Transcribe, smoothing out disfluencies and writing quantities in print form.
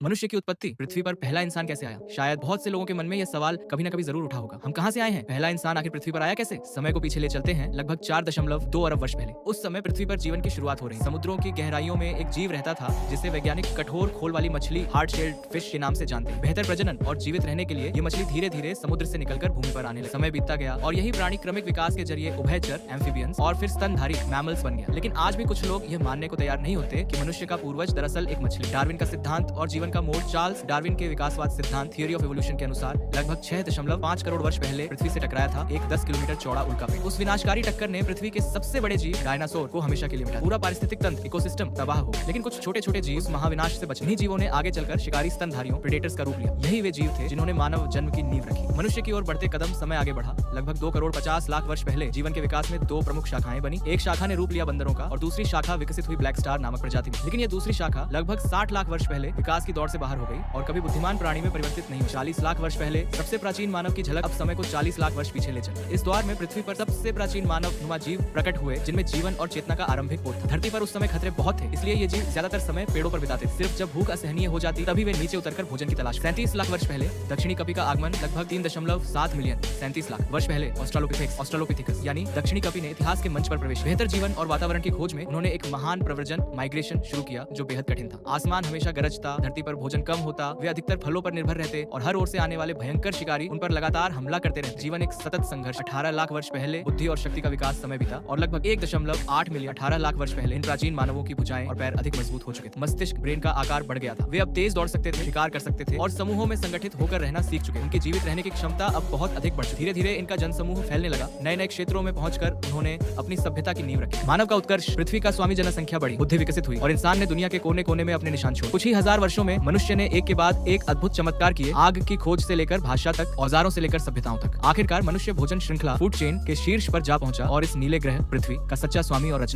मनुष्य की उत्पत्ति पृथ्वी पर पहला इंसान कैसे आया? शायद बहुत से लोगों के मन में यह सवाल कभी न कभी जरूर उठा होगा। हम कहां से आए हैं? पहला इंसान आखिर पृथ्वी पर आया कैसे? समय को पीछे ले चलते हैं लगभग 4.2 अरब वर्ष पहले। उस समय पृथ्वी पर जीवन की शुरुआत हो रही। समुद्रों की गहराइयों में एक जीव रहता था जिसे वैज्ञानिक कठोर खोल वाली मछली हार्ड शेल्ड फिश के नाम से जानते हैं। बेहतर प्रजनन और जीवित रहने के लिए ये मछली धीरे धीरे समुद्र से निकलकर भूमि पर आने लगी। समय बीतता गया और यही प्राणी क्रमिक विकास के जरिए उभयचर एम्फीबियंस और फिर स्तनधारी मैमल्स बन गया। लेकिन आज भी कुछ लोग यह मानने को तैयार नहीं होते कि मनुष्य का पूर्वज दरअसल एक मछली। डार्विन का सिद्धांत और जीवन का मोड़। चार्ल्स डार्विन के विकासवाद सिद्धांत थियोरी ऑफ एवोल्यूशन के अनुसार लगभग 6.5 करोड़ वर्ष पहले पृथ्वी से टकराया था एक 10 किलोमीटर चौड़ा उल्कापिंड। उस विनाशकारी टक्कर ने पृथ्वी के सबसे बड़े जीव डायनासोर को हमेशा के लिए मिटा। पूरा पारिस्थितिक तंत्र इकोसिस्टम तबाह हो। लेकिन कुछ छोटे छोटे जीव उस महाविनाश से बचे। इन्हीं जीवों ने आगे चलकर शिकारी स्तनधारियों प्रेडेटर्स का रूप लिया। यही वे जीव थे जिन्होंने मानव जन्म की नींव रखी। मनुष्य की ओर बढ़ते कदम समय आगे बढ़ा। लगभग 2 करोड़ 50 लाख वर्ष पहले जीवन के विकास में 2 प्रमुख शाखाएं बनी। एक शाखा ने रूप लिया बंदरों का और दूसरी शाखा विकसित हुई ब्लैक स्टार नामक प्रजाति में। लेकिन यह दूसरी शाखा लगभग 60 लाख वर्ष पहले विकास की दौड़ से बाहर हो गई और कभी बुद्धिमान प्राणी में परिवर्तित नहीं हुई। 40 लाख वर्ष पहले सबसे प्राचीन मानव की झलक अब समय को 40 लाख वर्ष पीछे ले चली। इस दौर में पृथ्वी पर सबसे प्राचीन मानव नुमा जीव प्रकट हुए जिनमें जीवन और चेतना का आरंभिक बोध था। धरती पर उस समय खतरे बहुत थे, इसलिए ये जीव ज्यादातर समय पेड़ों पर बिताते थे। सिर्फ जब भूख असहनीय हो जाती तभी वे नीचे उतरकर भोजन की तलाश। 37 लाख वर्ष पहले दक्षिणी कपि का आगमन। लगभग 3.7 मिलियन 37 लाख वर्ष पहले ऑस्ट्रालोपिथेकस यानी दक्षिणी कपि ने इतिहास के मंच पर प्रवेश। बेहतर जीवन और वातावरण की खोज में उन्होंने एक महान प्रव्रजन माइग्रेशन शुरू किया जो बेहद कठिन था। आसमान हमेशा गरजता, धरती पर भोजन कम होता, वे अधिकतर फलों पर निर्भर रहते और हर ओर से आने वाले भयंकर शिकारी उन पर लगातार हमला करते रहते। जीवन एक सतत संघर्ष। 18 लाख वर्ष पहले बुद्धि और शक्ति का विकास समय बीता और लगभग 1.8 मिलियन 18 लाख वर्ष पहले इन प्राचीन मानवों की भुजाएं और पैर अधिक मजबूत हो चुके थे। मस्तिष्क ब्रेन का आकार बढ़ गया था। वे अब तेज दौड़ सकते थे, शिकार कर सकते थे और समूहों में संगठित होकर रहना सीख चुके। उनकी जीवित रहने की क्षमता अब बहुत अधिक बढ़ चुकी। धीरे धीरे इनका जनसमूह फैलने लगा। नए नए क्षेत्रों में पहुंचकर उन्होंने अपनी सभ्यता की नींव रखी। मानव का उत्कर्ष, पृथ्वी का स्वामी जनसंख्या बढ़ी, बुद्धि विकसित हुई और इंसान ने दुनिया के कोने कोने में अपने निशान छोड़े। कुछ ही हजार वर्षों में मनुष्य ने एक के बाद एक अद्भुत चमत्कार किए। आग की खोज से लेकर भाषा तक, औजारों से लेकर सभ्यताओं तक। आखिरकार मनुष्य भोजन श्रृंखला फूड चेन के शीर्ष पर जा पहुंचा और इस नीले ग्रह पृथ्वी का सच्चा स्वामी और रचना